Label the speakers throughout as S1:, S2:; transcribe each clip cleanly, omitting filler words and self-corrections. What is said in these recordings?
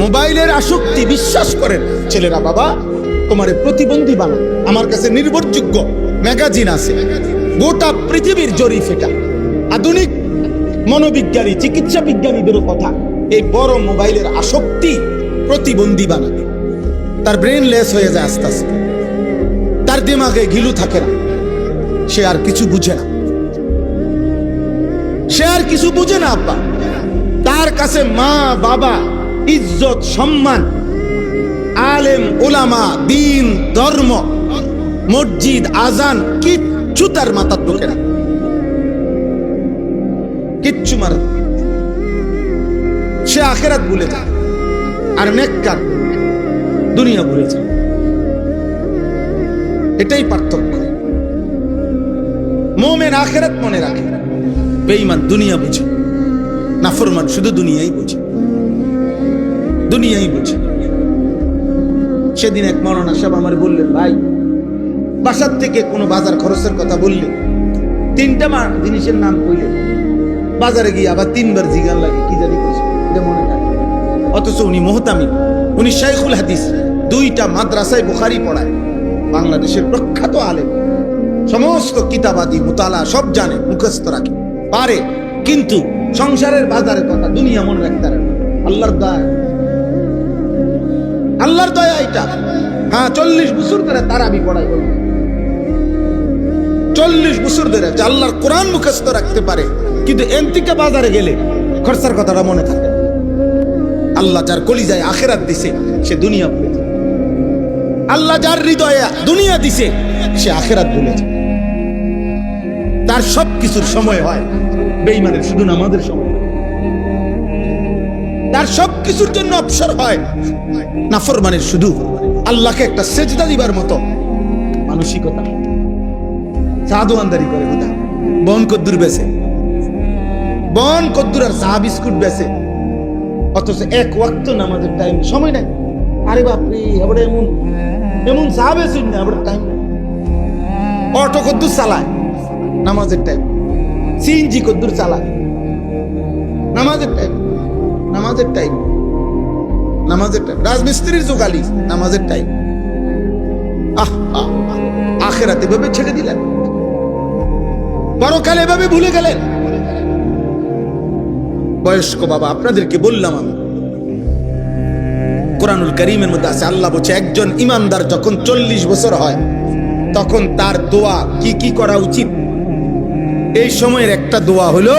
S1: মোবাইলের আসক্তি, বিশ্বাস করেন ছেলেরা, বাবা তোমারে প্রতিবন্ধী বানাও। আমার কাছে নির্ভরযোগ্য ম্যাগাজিন আছে, গোটা পৃথিবীর জরিপ এটা, আধুনিক মনোবিজ্ঞানী চিকিৎসা বিজ্ঞানীদেরও কথা, এই বড় মোবাইলের আসক্তি প্রতিবন্ধী বানাবে। তার ব্রেন লেস হয়ে যায় আস্তে আস্তে, তার দিমাগে ঘিলু থাকে না, সে আর কিছু বুঝে না, সে আর কিছু বুঝে না আব্বা। তার কাছে মা বাবা, ইজ্জত সম্মান, আলেম ওলামা, দিন ধর্ম, মসজিদ আজান কিচ্ছু তার মাথার ঢোকে না, কিচ্ছু মারে। সে আখেরাত ভুলে যায় আর নেককার দুনিয়া ভুলে যায়। এটাই পার্থক্য। মুমিন আখেরাত মনে রাখে, বেঈমান দুনিয়া বুঝে, নাফরমান শুধু দুনিয়াই বুঝে, দুনিয়াই বুঝে। সেদিন এক মাওলানা সাহেব আমার বললেন, ভাই বাসার থেকে কোনো বাজার খরচের কথা বললে, তিনটা জিনিসের নাম কইলে বাজারে গিয়ে আবার তিনবার জিগান লাগে, কি জানি কইছে এটা মনে থাকে। অথচ উনি মুহতামিম, উনি শাইখুল হাদিস, দুইটা মাদ্রাসায় বুখারী পড়ায়, বাংলাদেশের প্রখ্যাত আলেম, সমস্ত কিতাবাদি মুতালা সব জানে, মুখস্থ রাখে, পারে, কিন্তু সংসারের বাজারের কথা দুনিয়া মনে রাখতে পারে না। আল্লাহর দয়া, আল্লাহর দয়া এটা। হ্যাঁ, 40 বছর ধরে তারাবি পড়াই, 40 বছর ধরে আল্লাহর কোরআন মুখস্থ রাখতে পারে, কিন্তু এন্তিকা বাজারে গেলে খরচার কথাটা মনে থাকে। আল্লাহ যার কলিজায় আখেরাত দিছে সে দুনিয়া ভুলে যায়, আল্লাহ যার হৃদয়ে দুনিয়া দিছে সে আখেরাত ভুলে যায়। তার সব কিছুর সময় হয়, বেঈমানের শুধু নামাজের সময়। তার সব কিছুর জন্য অবসর হয়, নাফরমানের শুধু আল্লাহকে একটা সেজদা দিবার মতো মানসিকতা। সাদওয়ানদারি করে কথা, বন কদ্দুর বেছে, বন কদ্দুর আর চা বিস্কুট বেছে, অথচ এক ওয়াক্ত নামাজের টাইম সময় নাই। আরে বাপরে, আবার এমন এমন চা বেছেন না, আবার টাইম নাই। অটো কদ্দুর চালায় নামাজের টাইম, সিএনজি কদ্দুর চালায় নামাজের টাইম, নামাজের টাইম, নামাজের টাইম, রাজমিস্ত্রির জোগালি নামাজের টাইম। আখেরাতে ভাবে ছেড়ে দিলেন, পরকালে এভাবে ভুলে গেলেন। বয়স্ক বাবা, আপনাদেরকে বললাম আমি, কোরআনুল কারীমের মধ্যে আছে, আল্লাহ বলছে একজন ইমানদার যখন 40 বছর হয় তখন তার দোয়া কি কি করা উচিত। এই সময়ের একটা দোয়া হলো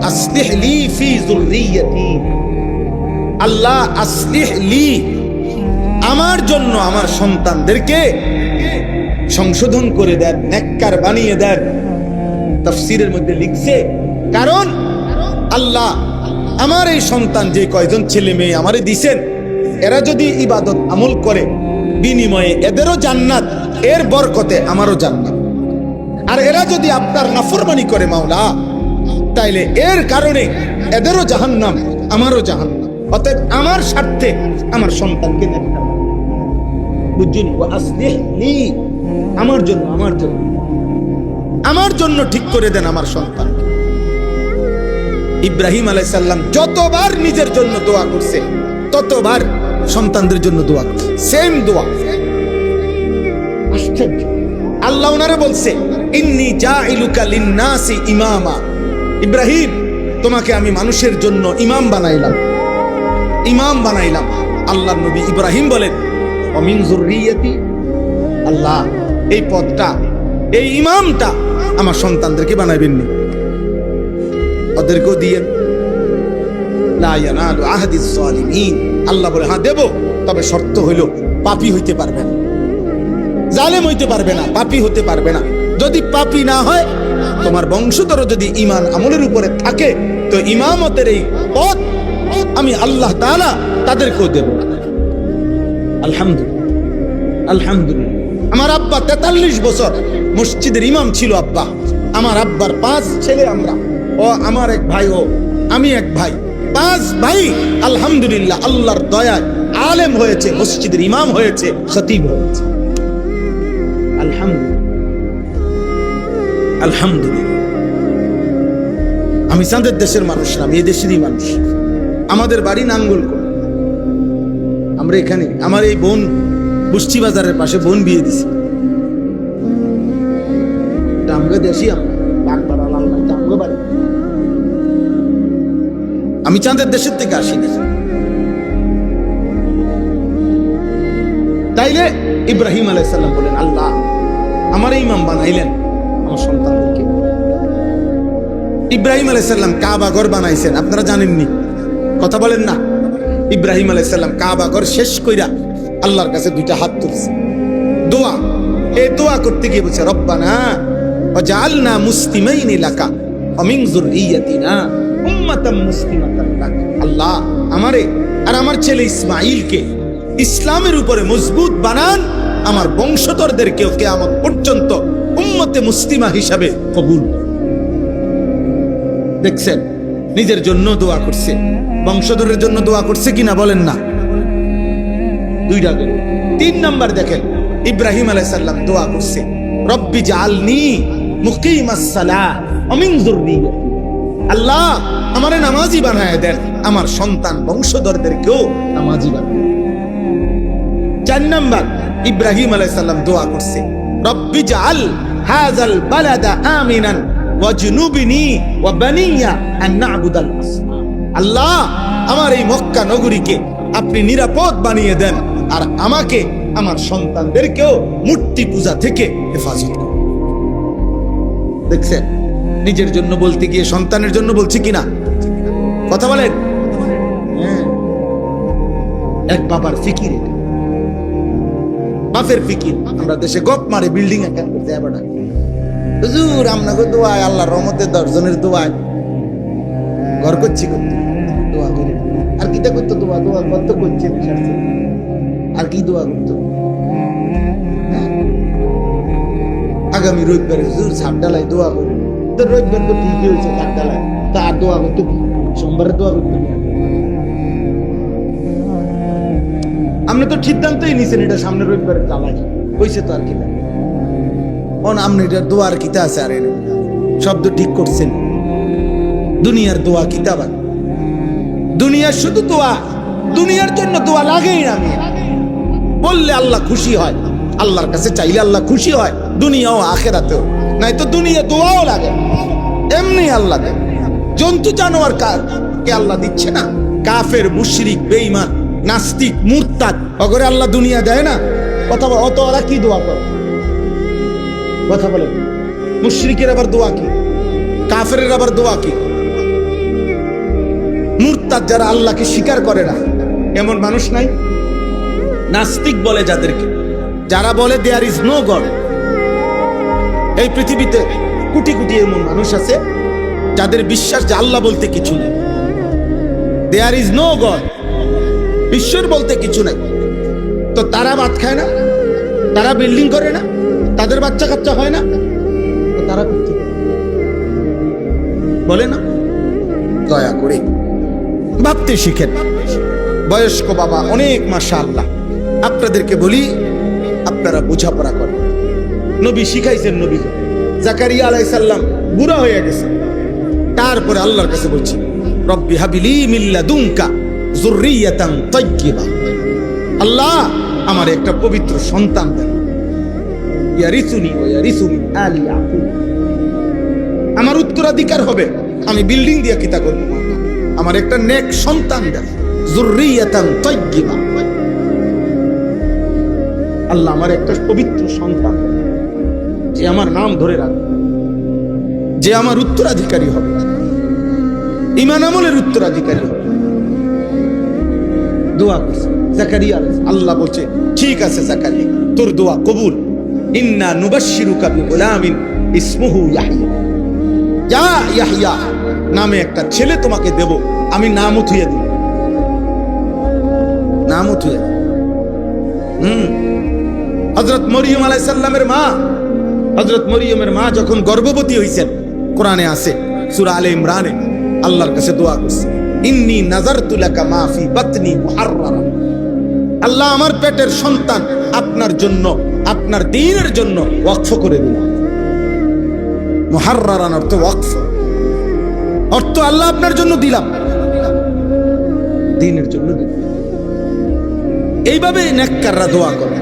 S1: আসলিহ লি ফি যুররিয়্যতি, আল্লাহ আসলিহ লি, আমার জন্য আমার সন্তানদেরকে সংশোধন করে দেন, নেককার বানিয়ে দেন। তাফসীরের মধ্যে লিখছে, কারণ আল্লাহ আমার এই সন্তান যে কয়জন ছেলে মেয়ে আমারে দিছেন, এরা যদি ইবাদত আমল করে বিনিময়ে এদেরও জান্নাত, এর বরকতে আমারও জান্নাত। আর এরা যদি আপনার নাফরমানি করে মাওলা, তাইলে এর কারণে এদেরও জাহান্নাম, আমারও জাহান্নাম। অতএব আমার স্বার্থে আমার সন্তানকে দেখতে হবে, বুঝছেন? ওয়া আসলিহ লি, আমার জন্য, আমার জন্য, আমার জন্য ঠিক করে দেন আমার সন্তান। ইব্রাহিম আলাইহিস সালাম যতবার নিজের জন্য দোয়া করছে, ততবার সন্তানদের জন্য দোয়া করছে, সেম দোয়া। আশ্চর্য, আল্লাহ ওনারে বলছে, ইন্নী জাইলুকা লিন-নাসি ইমামা, ইব্রাহিম তোমাকে আমি মানুষের জন্য ইমাম বানাইলাম, ইমাম বানাইলাম। আল্লাহর নবী ইব্রাহিম বলেন, ওয়া মিন যুররিয়্যতি, আল্লাহ এই পদটা, এই ইমামটা আমার সন্তানদেরকে বানাইবেন নি, ওদেরকেও দিয়েন। লা ইয়ানালু আহদিস যালিমিন, আল্লাহ বলে হ্যাঁ দেব, তবে শর্ত হইল পাপী হইতে পারবে না, জালেম হইতে পারবে না, পাপী হতে পারবে না। যদি পাপী না হয়, তোমার বংশধর যদি ঈমান আমলের উপরে থাকে, তো ইমামতের এই পদ আমি আল্লাহ তাআলা তাদেরকেও দেব। আলহামদুলিল্লাহ, আলহামদুলিল্লাহ। আমার আব্বা 43 বছর মসজিদের ইমাম ছিল। আব্বা, আমার আব্বার 5 ছেলে আমরা, ও আমার এক ভাই, ও আমি এক ভাই, 5 ভাই আলহামদুলিল্লাহ আল্লাহর দয়ায় আলেম হয়েছে, মসজিদের ইমাম হয়েছে, খতিব হয়েছে। আলহামদুলিল্লাহ, আলহামদুলিল্লাহ। আমি চাঁদের দেশের মানুষ না, আমি এই দেশেরই মানুষ। আমাদের বাড়ি নাঙ্গলকোট, আমরা এখানে আমার এই বোন বুষ্টি বাজারের পাশে বোন বিয়ে দিছি, আমগো দেশি আমগো বাড়ি, আমি চাঁদের দেশের থেকে আসিনি। তাইলে ইব্রাহিম আলাইহিস সালাম বলেন, আল্লাহ আমার ইমাম বানাইলেন আমার সন্তানদেরকে। ইব্রাহিম আলাইহিস সালাম কাবা ঘর বানাইছেন, আপনারা জানেননি, কথা বলেন না। ইব্রাহিম আলাইহিস সালাম কাবা ঘর শেষ কইরা আল্লাহর কাছে দুইটা হাত তুলছে, দোয়া। এই দোয়া করতে গিয়ে বলছে, রব্বানা ওয়াজআলনা মুসলিমাইনি লাকা ওয়া মিন যুররিয়াতিনা উম্মাতাম মুসলিমাতান লাক। আল্লাহ আমারে আর আমার ছেলে ইসমাঈলকে ইসলামের উপরে মজবুত বানান, আমার বংশধরদেরকেও কিয়ামত পর্যন্ত উম্মতে মুসলিমা হিসাবে কবুল। দেখছেন, নিজের জন্য দোয়া করছে, বংশধরের জন্য দোয়া করছে কিনা বলেন না? দুইটা। 3 নাম্বার দেখেন, ইব্রাহিম আলাইহিস সালাম দোয়া করছে, রব্বি জাআলনি মুকিমাস সালাহ ওয়া মিন যুররিয়াতি। আল্লাহ আমারে নামাজি বানায় দেন, আমার সন্তান বংশধরদেরকেও নামাজি বানায়। 4 নাম্বার, ইব্রাহিম আলাইহিস সালাম দোয়া করছে, রব্বি জাআল হাযাল বালাদা আমিনান ওয়াজনুবনি ওয়া বানিয়া আন না'বুদাল আসনাম। আল্লাহ আমার এই মক্কা নগরীকে আপনি নিরাপদ বানিয়ে দেন, আর আমাকে আমার সন্তানদেরকেও মূর্তি পূজা থেকে হেফাজত করুন। দেখছেন, নিজের জন্য বলতে গিয়ে সন্তানের জন্য বলছি কিনা, কথা বলেন। এক বাবার ফিকির, বাপের ফিকির। আমরা দেশে গপ মারে বিল্ডিং এখান করতে যাবে না, হুজুর আপনাকে দোয়ায় আল্লাহর রহমতের 10 জনের দোয়ায় ঘর করছি, করতে দোয়া করে আর কিটা করতো, দোয়া দোয়া কত করছে, আর কি দোয়া করতো। আগামী রবিবারে হুজুর ছাদ ডালাই দোয়া করে, তো রবিবার তো ঠিকই হয়েছে, ছাদ ডালাই তা আর দোয়া করতো কি, সোমবারে দোয়া করতো কি? আপনি তো সিদ্ধান্তই নিছেন এটা সামনে রবিবারে জ্বালাই হয়েছে, তো আর কি আপনি এটা দোয়ার কিতা আছে, আর শব্দ ঠিক করছেন। দুনিয়ার দোয়া কিতাব, দুনিয়ার শুধু দোয়া, দুনিয়ার জন্য দোয়া লাগেই না। আমি বললে আল্লাহ খুশি হয়, আল্লাহর কাছে চাইলে আল্লাহ খুশি হয়, দুনিয়াও আখেরাতেও। নাই তো দুনিয়া দোয়াও লাগে, এমনি আল্লাহ দেয়। জন্তু জানোয়ার কে আল্লাহ দিচ্ছে না? কাফের, মুশরিক, বেঈমান, নাস্তিক, মুরতাদ, ওগরে আল্লাহ দুনিয়া দেয় না? কথা বল, অত ওরা কি দোয়া করে? কথা বলেন। মুশরিকের আবার দোয়া কি, কাফেরের আবার দোয়া কি? মুরতাদ যারা আল্লাহকে স্বীকার করে না, এমন মানুষ নাই? নাস্তিক বলে যাদেরকে, যারা বলে দেয়ার ইজ নো গড। এই পৃথিবীতে কোটি কোটি এমন মানুষ আছে যাদের বিশ্বাস যে আল্লাহ বলতে কিছু নেই, দেয়ার ইজ নো গড, ঈশ্বর বলতে কিছু নাই। তো তারা ভাত খায় না, তারা বিল্ডিং করে না, তাদের বাচ্চা কাচ্চা হয় না, তো তারা করতে বলে না? দয়া করে ভাবতে শিখেন। বয়স্ক বাবা অনেক, মাশাআল্লাহ। আপনাদেরকে বলি, আপনারা বোঝাপড়া করেন। নবী শিখাইছেন, নবী জাকারিয়া আলাইহিস সালাম বুড়া হয়ে গেছে, তারপরে আল্লাহর কাছে বলছি, রব্বি হাবিলি মিন লাদুনকা যুররিয়াতান তাইয়্যিবা। আল্লাহ আমার একটা পবিত্র সন্তান দেন, ইয়ারিসুনি ওয়া ইয়ারিসু মিন আলি ইয়াকুব, আমার উত্তরাধিকার হবে। আমি বিল্ডিং দিয়ে কিতা করব, আমার একটা নেক সন্তান দেন, যুররিয়াতান তাইয়্যিবা। আল্লাহ আমার একটা পবিত্র সন্তান, যে আমার নাম ধরে রাখবে, যে আমার উত্তরাধিকারী হবে, ঈমান আমলের উত্তরাধিকারী হবে। দোয়া করছে জাকারিয়া। আল্লাহ বলছে, ঠিক আছে জাকারিয়া, তোর দোয়া কবুল। ইন্না নুবাশশিরুকা বিগুলামিন ইসমুহু ইয়াহইয়া। ইয়া ইয়াহইয়া নামে একটা ছেলে তোমাকে দেব, আমি নামও থুয়ে দিব, নামও থুয়ে। হযরত মরিয়ম আলাইহিস সালামের মা, হযরত মরিয়মের মা যখন গর্ভবতী হইছেন, কোরআনে আছে সূরা আলে ইমরানে, আল্লাহর কাছে দোয়া করছে, ইন্নী নাযারতু লাকা মা ফি বাতনি মুহাররারা। আল্লাহ আমার পেটের সন্তান আপনার জন্য, আপনার দ্বীনের জন্য ওয়াকফ করে দিলাম। মুহাররারান অর্থ ওয়াকফ, অর্থ আল্লাহ আপনার জন্য দিলাম, দ্বীনের জন্য দিলাম। এইভাবে নেককাররা দোয়া করে।